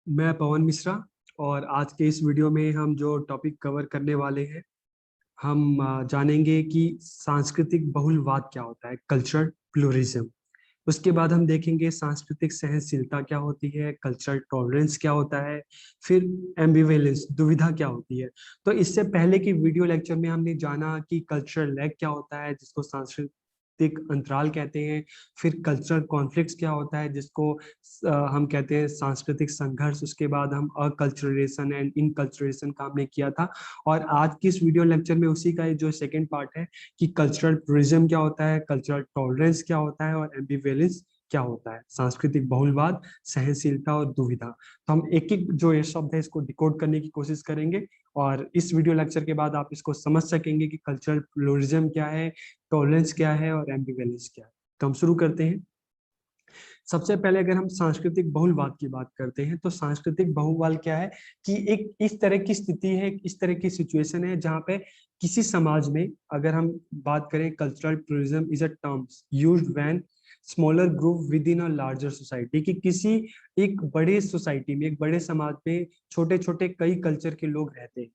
मैं पवन मिश्रा। और आज के इस वीडियो में हम जो टॉपिक कवर करने वाले हैं, हम जानेंगे कि सांस्कृतिक बहुलवाद क्या होता है, कल्चरल प्लूरिज्म। उसके बाद हम देखेंगे सांस्कृतिक सहनशीलता क्या होती है, कल्चरल टॉलरेंस क्या होता है, फिर एम्बिवेलेंस दुविधा क्या होती है। तो इससे पहले की वीडियो लेक्चर में हमने जाना कि कल्चरल लैग क्या होता है, जिसको सांस्कृतिक अंतराल कहते हैं। फिर कल्चरल कॉन्फ्लिक्ट्स क्या होता है, जिसको हम कहते हैं सांस्कृतिक संघर्ष। उसके बाद हम अकल्चरलेशन एंड इनकल्चरलेशन का हमने किया था। और आज की इस वीडियो लेक्चर में उसी का जो सेकंड पार्ट है कि कल्चरल प्लूरिज्म क्या होता है, कल्चरल टॉलरेंस क्या होता है, और एम्बिवेलेंस क्या होता है, सांस्कृतिक बहुलवाद, सहनशीलता और दुविधा। तो हम एक एक जो ये शब्द है इसको डिकोड करने की कोशिश करेंगे। और इस वीडियो लेक्चर के बाद आप इसको समझ सकेंगे कि कल्चरल प्लूरिज्म क्या है, टॉलरेंस क्या है और एम्बिवेलेंस क्या है। तो हम शुरू करते हैं। सबसे पहले अगर हम सांस्कृतिक बहुलवाद की बात करते हैं तो सांस्कृतिक बहुलवाद क्या है कि एक इस तरह की स्थिति है, इस तरह की सिचुएशन है जहाँ पे किसी समाज में, अगर हम बात करें, cultural pluralism is a term used when smaller group within a larger society, कि किसी एक बड़े सोसाइटी में, एक बड़े समाज में छोटे छोटे कई कल्चर के लोग रहते हैं।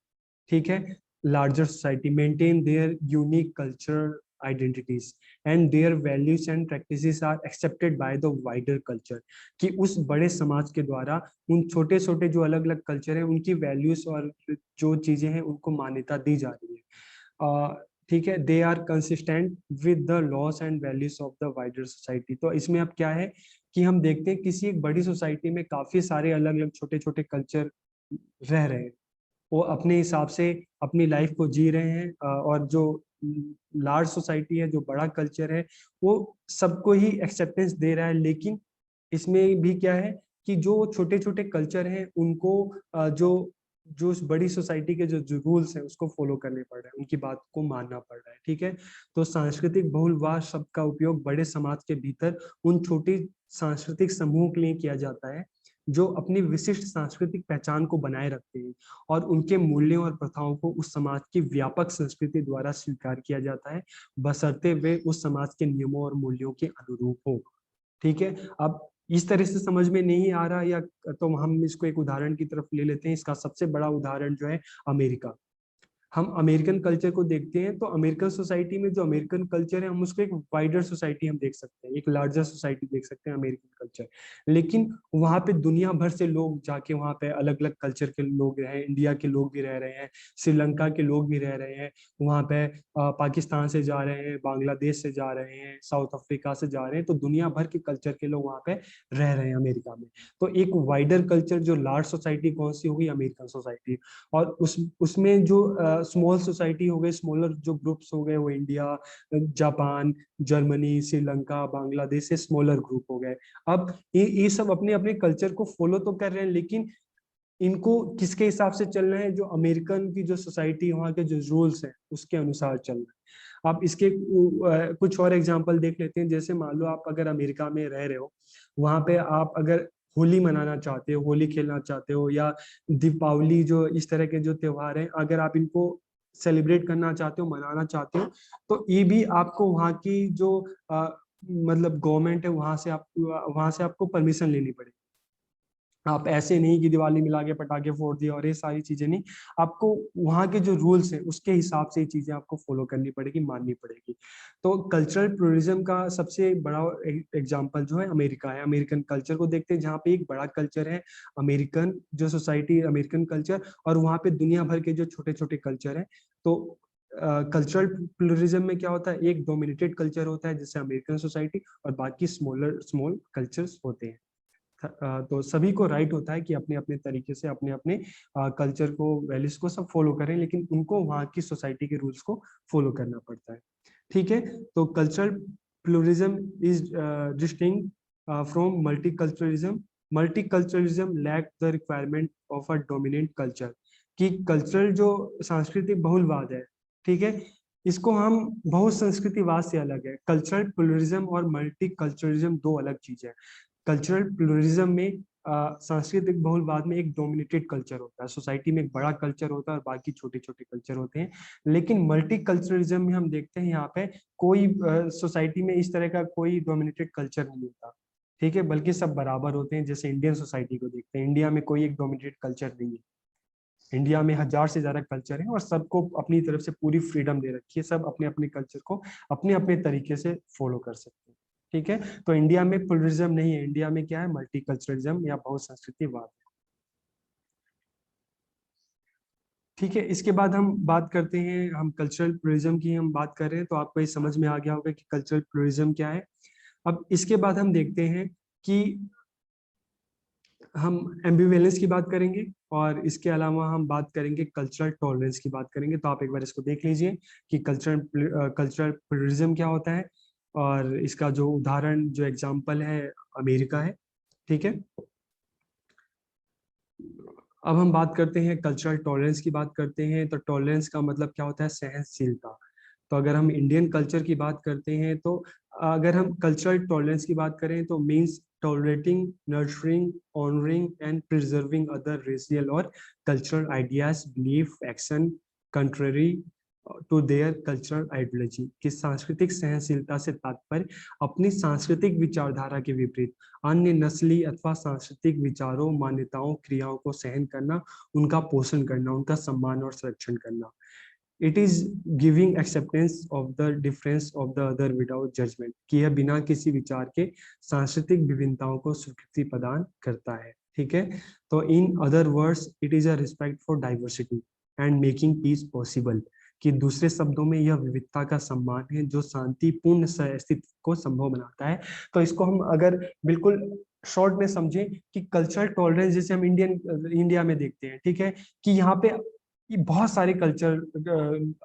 ठीक है। Larger society maintain their unique culture identities and their values and practices are accepted by the wider culture, कि उस बड़े समाज के द्वारा उन छोटे छोटे जो अलग अलग कल्चर है उनकी वैल्यूज और जो चीजें हैं उनको मान्यता दी जा रही है। ठीक है। They are consistent with the laws and values of the wider society. तो इसमें अब क्या है कि हम देखते हैं किसी एक बड़ी सोसाइटी में काफी सारे अलग अलग छोटे छोटे कल्चर रह रहे हैं। वो अपने हिसाब से अपनी लाइफ को जी रहे हैं। और जो लार्ज सोसाइटी है, जो बड़ा कल्चर है, वो सबको ही एक्सेप्टेंस दे रहा है। लेकिन इसमें भी क्या है कि जो छोटे छोटे कल्चर हैं उनको जो जो उस बड़ी सोसाइटी के जो रूल्स हैं उसको फॉलो करने पड़ रहे हैं, उनकी बात को मानना पड़ रहा है। ठीक है। तो सांस्कृतिक बहुलवाद शब्द का उपयोग बड़े समाज के भीतर उन छोटी सांस्कृतिक समूह के लिए किया जाता है जो अपनी विशिष्ट सांस्कृतिक पहचान को बनाए रखते हैं और उनके मूल्यों और प्रथाओं को उस समाज की व्यापक संस्कृति द्वारा स्वीकार किया जाता है, बशर्ते वे उस समाज के नियमों और मूल्यों के अनुरूप हो। ठीक है। अब इस तरह से समझ में नहीं आ रहा, या तो हम इसको एक उदाहरण की तरफ ले लेते हैं। इसका सबसे बड़ा उदाहरण जो है अमेरिका। हम अमेरिकन कल्चर को देखते हैं तो अमेरिकन सोसाइटी में जो अमेरिकन कल्चर है हम उसको एक वाइडर सोसाइटी हम देख सकते हैं, एक लार्जर सोसाइटी देख सकते हैं अमेरिकन कल्चर। लेकिन वहाँ पे दुनिया भर से लोग जाके वहाँ पे अलग अलग कल्चर के लोग रहे हैं, इंडिया के लोग भी रह रहे हैं, श्रीलंका के लोग भी रह रहे हैं वहाँ पे, पाकिस्तान से जा रहे हैं, बांग्लादेश से जा रहे हैं, साउथ अफ्रीका से जा रहे हैं। तो दुनिया भर के कल्चर के लोग वहाँ पे रह रहे हैं अमेरिका में। तो एक वाइडर कल्चर जो लार्ज सोसाइटी कौन सी होगी, अमेरिकन सोसाइटी। और उसमें जो स्मॉल सोसाइटी हो गए, स्मॉलर जो ग्रुप्स हो गए, वो India, Japan, Germany, Sri Lanka, Bangladesh से स्मॉलर ग्रुप हो गए। अब ये सब अपने अपने कल्चर को फॉलो तो कर रहे हैं, लेकिन इनको किसके हिसाब से चलना है, जो अमेरिकन की जो सोसाइटी, वहाँ के जो रूल्स हैं उसके अनुसार चलना है। आप इसके कुछ और एग्जांपल देख लेते हैं। जैसे मान लो आप अगर अमेरिका में रह रहे हो, वहां पे आप अगर होली मनाना चाहते हो, होली खेलना चाहते हो, या दीपावली, जो इस तरह के जो त्योहार हैं, अगर आप इनको सेलिब्रेट करना चाहते हो, मनाना चाहते हो, तो ये भी आपको वहाँ की जो मतलब गवर्नमेंट है, वहां से आपको परमिशन लेनी पड़ेगी। आप ऐसे नहीं कि दिवाली मिला के पटाखे फोड़ दिए और ये सारी चीजें नहीं। आपको वहाँ के जो रूल्स हैं उसके हिसाब से ये चीजें आपको फॉलो करनी पड़ेगी, माननी पड़ेगी। तो कल्चरल प्लूरिज्म का सबसे बड़ा एग्जांपल जो है अमेरिका है। अमेरिकन कल्चर को देखते हैं जहाँ पे एक बड़ा कल्चर है अमेरिकन जो सोसाइटी, अमेरिकन कल्चर, और वहाँ पे दुनिया भर के जो छोटे छोटे कल्चर हैं। तो कल्चरल प्लूरिज्म में क्या होता है, एक डोमिनेटेड कल्चर होता है जैसे अमेरिकन सोसाइटी, और बाकी स्मॉल कल्चर्स होते हैं। तो सभी को राइट होता है कि अपने अपने तरीके से अपने अपने कल्चर को, वैल्यूज को सब फॉलो करें, लेकिन उनको वहाँ की सोसाइटी के रूल्स को फॉलो करना पड़ता है। ठीक है। तो cultural pluralism is distinct from multiculturalism. Multiculturalism lack the requirement of a dominant culture, कि कल्चरल जो सांस्कृतिक बहुलवाद है, ठीक है, इसको हम बहुत संस्कृतिवाद से अलग है। कल्चरल प्लूरिज्म और मल्टीकल्चरलिज्म दो अलग चीजें हैं। कल्चरल प्लूरिज्म में सांस्कृतिक बहुलवाद में एक डोमिनेटेड कल्चर होता है, सोसाइटी में एक बड़ा कल्चर होता है और बाकी छोटे छोटे कल्चर होते हैं। लेकिन मल्टीकल्चरलिज्म में हम देखते हैं यहाँ पे कोई सोसाइटी में इस तरह का कोई डोमिनेटेड कल्चर नहीं होता। ठीक है, बल्कि सब बराबर होते हैं। जैसे इंडियन सोसाइटी को देखते हैं, इंडिया में कोई एक डोमिनेटेड कल्चर नहीं है। इंडिया में 1000 से ज्यादा कल्चर है और सबको अपनी तरफ से पूरी फ्रीडम दे रखी है, सब अपने अपने कल्चर को अपने अपने तरीके से फॉलो कर सकते हैं। ठीक है, तो इंडिया में प्लुरलिज्म नहीं है, इंडिया में क्या है, मल्टीकल्चरलिज्म या बहुसंस्कृतिवाद है। ठीक है, इसके बाद हम बात करते हैं, हम कल्चरल प्लुरलिज्म की हम बात कर रहे हैं, तो आपको ये समझ में आ गया होगा कि कल्चरल प्लुरलिज्म क्या है। अब इसके बाद हम देखते हैं कि हम एम्बिवेलेंस की बात करेंगे और इसके अलावा हम बात करेंगे कल्चरल टॉलरेंस की बात करेंगे। तो आप एक बार इसको देख लीजिए कि कल्चरल प्लुरलिज्म क्या होता है, और इसका जो उदाहरण जो एग्जांपल है अमेरिका है। ठीक है, अब हम बात करते हैं कल्चरल टॉलरेंस की बात करते हैं। तो टॉलरेंस का मतलब क्या होता है, सहनशीलता। तो अगर हम इंडियन कल्चर की बात करते हैं, तो अगर हम कल्चरल टॉलरेंस की बात करें तो means tolerating, nurturing, honouring and preserving other racial और cultural ideas, belief, action contrary to their cultural ideology. कि सांस्कृतिक सहनशीलता से तात्पर्य अपनी सांस्कृतिक विचारधारा के विपरीत अन्य नस्ली अथवा सांस्कृतिक विचारों, मान्यताओं, क्रियाओं को सहन करना, उनका पोषण करना, उनका सम्मान और संरक्षण करना। It is giving acceptance of the difference of the other without judgement. कि यह बिना किसी विचार के सांस्कृतिक विभिन्नताओं को स्वीकृति प्रदान करता है। ठीक है, तो in other words it is a respect for diversity and making piece possible. कि दूसरे शब्दों में यह विविधता का सम्मान है जो शांतिपूर्ण अस्तित्व को संभव बनाता है। तो इसको हम अगर बिल्कुल शॉर्ट में समझें कि कल्चरल टॉलरेंस जैसे हम इंडिया में देखते हैं, ठीक है, कि यहाँ पे ये बहुत सारे कल्चर,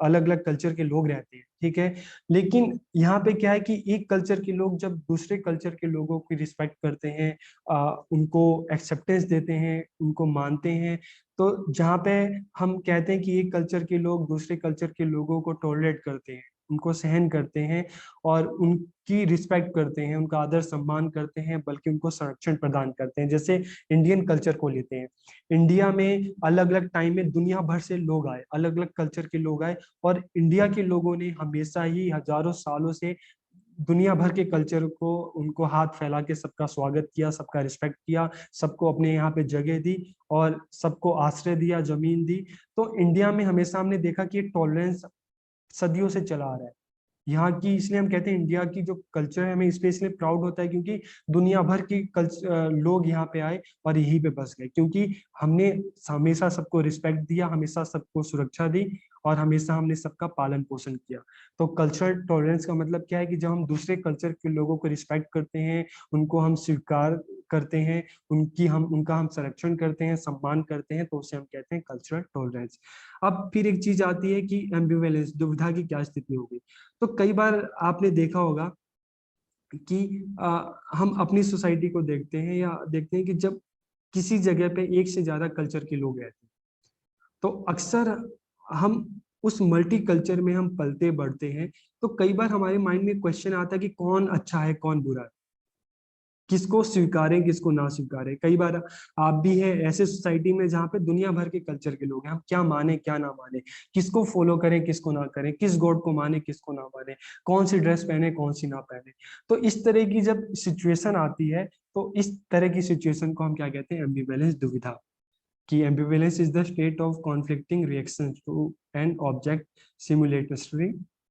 अलग अलग कल्चर के लोग रहते हैं। ठीक है, लेकिन यहाँ पे क्या है कि एक कल्चर के लोग जब दूसरे कल्चर के लोगों की रिस्पेक्ट करते हैं, उनको एक्सेप्टेंस देते हैं, उनको मानते हैं, तो जहाँ पे हम कहते हैं कि एक कल्चर के लोग दूसरे कल्चर के लोगों को टॉलरेट करते हैं, उनको सहन करते हैं और उनकी रिस्पेक्ट करते हैं, उनका आदर सम्मान करते हैं, बल्कि उनको संरक्षण प्रदान करते हैं। जैसे इंडियन कल्चर को लेते हैं, इंडिया में अलग अलग टाइम में दुनिया भर से लोग आए, अलग अलग कल्चर के लोग आए, और इंडिया के लोगों ने हमेशा ही हजारों सालों से दुनिया भर के कल्चर को, उनको हाथ फैला के सबका स्वागत किया, सबका रिस्पेक्ट किया, सबको अपने यहाँ पे जगह दी और सबको आश्रय दिया, जमीन दी। तो इंडिया में हमेशा हमने देखा कि टॉलरेंस सदियों से चला आ रहा है यहाँ की। इसलिए हम कहते हैं इंडिया की जो कल्चर है, हमें इस पे इसलिए प्राउड होता है क्योंकि दुनिया भर की लोग यहाँ पे आए और यहीं पे बस गए, क्योंकि हमने हमेशा सबको रिस्पेक्ट दिया, हमेशा सबको सुरक्षा दी और हमेशा हमने सबका पालन पोषण किया। तो कल्चरल टॉलरेंस का मतलब क्या है कि जब हम दूसरे कल्चर के लोगों को रिस्पेक्ट करते हैं, उनको हम स्वीकार करते हैं, उनका हम संरक्षण करते हैं, सम्मान करते हैं, तो उसे हम कहते हैं कल्चरल टॉलरेंस। अब फिर एक चीज आती है कि एम्बिवेलेंस, दुविधा की क्या स्थिति होगी। तो कई बार आपने देखा होगा कि हम अपनी सोसाइटी को देखते हैं या देखते हैं कि जब किसी जगह पे एक से ज्यादा कल्चर के लोग रहते हैं, तो अक्सर हम उस मल्टी कल्चर में हम पलते बढ़ते हैं। तो कई बार हमारे माइंड में क्वेश्चन आता है कि कौन अच्छा है, कौन बुरा है, किसको स्वीकारें, किसको ना स्वीकारें। कई बार आप भी हैं ऐसे सोसाइटी में जहाँ पे दुनिया भर के कल्चर के लोग हैं, हम क्या माने क्या ना माने, किसको फॉलो करें किसको ना करें, किस गॉड को माने किसको ना माने, कौन सी ड्रेस पहने कौन सी ना पहने। तो इस तरह की जब सिचुएशन आती है, तो इस तरह की सिचुएशन को हम क्या कहते हैं, एम्बिवेलेंस, दुविधा। कि ambivalence is the state of conflicting reactions to an object simultaneously.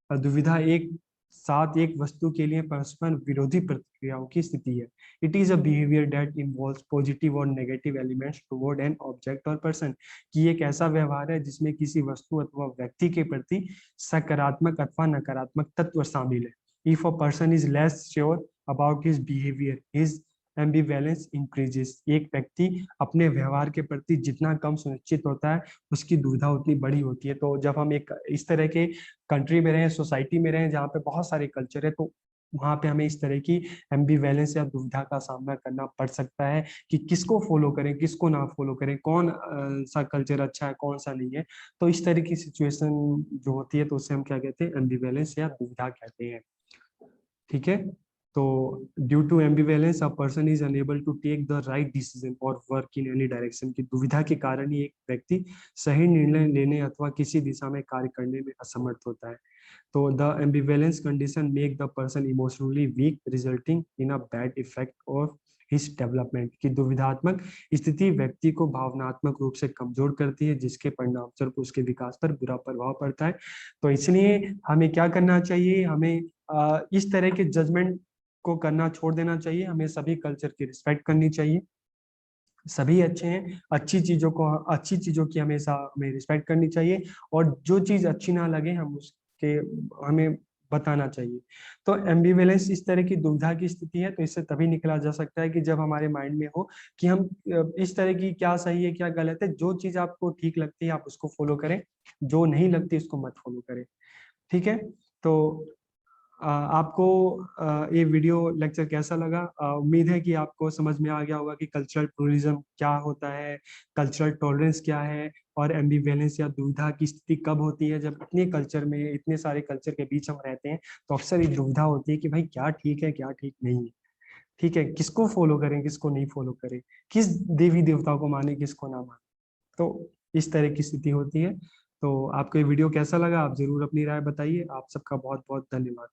दुविधा एक साथ एक वस्तु के लिए परस्पर विरोधी प्रतिक्रियाओं की स्थिति है। It is a behaviour that involves positive और negative elements toward an object और पर्सन। कि एक ऐसा व्यवहार है जिसमें किसी वस्तु अथवा व्यक्ति के प्रति सकारात्मक अथवा नकारात्मक तत्व शामिल है। If a person is less sure about his behaviour, his ambivalence increases. एक व्यक्ति अपने व्यवहार के प्रति जितना कम सुनिश्चित होता है, उसकी दुविधा उतनी बड़ी होती है। तो जब हम एक इस तरह के कंट्री में रहें, सोसाइटी में रहें जहाँ पे बहुत सारे कल्चर है, तो वहां पे हमें इस तरह की एम्बिवेलेंस या दुविधा का सामना करना पड़ सकता है कि किसको फॉलो करें किसको ना फॉलो करें, कौन सा कल्चर अच्छा है कौन सा नहीं है। तो इस तरह की सिचुएशन जो होती है, तो उसे हम क्या कहते हैं, एम्बिवेलेंस या दुविधा कहते हैं। ठीक है, तो due to ambivalence a person is unable to take the right decision और वर्क इन एनी डायरेक्शन। की दुविधा के कारण ही एक व्यक्ति सही निर्णय लेने अथवा किसी दिशा में कार्य करने में असमर्थ होता है। तो the ambivalence condition make the person emotionally weak resulting in a bad effect of his development. की दुविधात्मक स्थिति व्यक्ति को भावनात्मक रूप से कमजोर करती है, जिसके परिणाम स्वरूप उसके विकास पर बुरा प्रभाव पड़ता है। तो इसलिए हमें क्या करना चाहिए, हमें इस तरह के जजमेंट को करना छोड़ देना चाहिए। हमें सभी कल्चर की रिस्पेक्ट करनी चाहिए। सभी अच्छे हैं, अच्छी चीजों की हमेशा हमें रिस्पेक्ट करनी चाहिए, और जो चीज अच्छी ना लगे हम उसके हमें बताना चाहिए। तो एम्बिवेलेंस इस तरह की दुविधा की स्थिति है, तो इससे तभी निकला जा सकता है कि जब हमारे माइंड में हो कि हम इस तरह की क्या सही है क्या गलत है। जो चीज आपको ठीक लगती है आप उसको फॉलो करें, जो नहीं लगती उसको मत फॉलो करें। ठीक है। तो आपको ये वीडियो लेक्चर कैसा लगा? उम्मीद है कि आपको समझ में आ गया होगा कि कल्चरल प्लूरलिज्म क्या होता है, कल्चरल टॉलरेंस क्या है, और एम्बिवेलेंस या दुविधा की स्थिति कब होती है। जब इतने कल्चर में, इतने सारे कल्चर के बीच हम रहते हैं, तो अक्सर ये दुविधा होती है कि भाई क्या ठीक है क्या ठीक नहीं है। ठीक है, किसको फॉलो करें किसको नहीं फॉलो करें, किस देवी देवता को माने किसको ना माने। तो इस तरह की स्थिति होती है। तो आपको ये वीडियो कैसा लगा, आप जरूर अपनी राय बताइए। आप सबका बहुत बहुत धन्यवाद।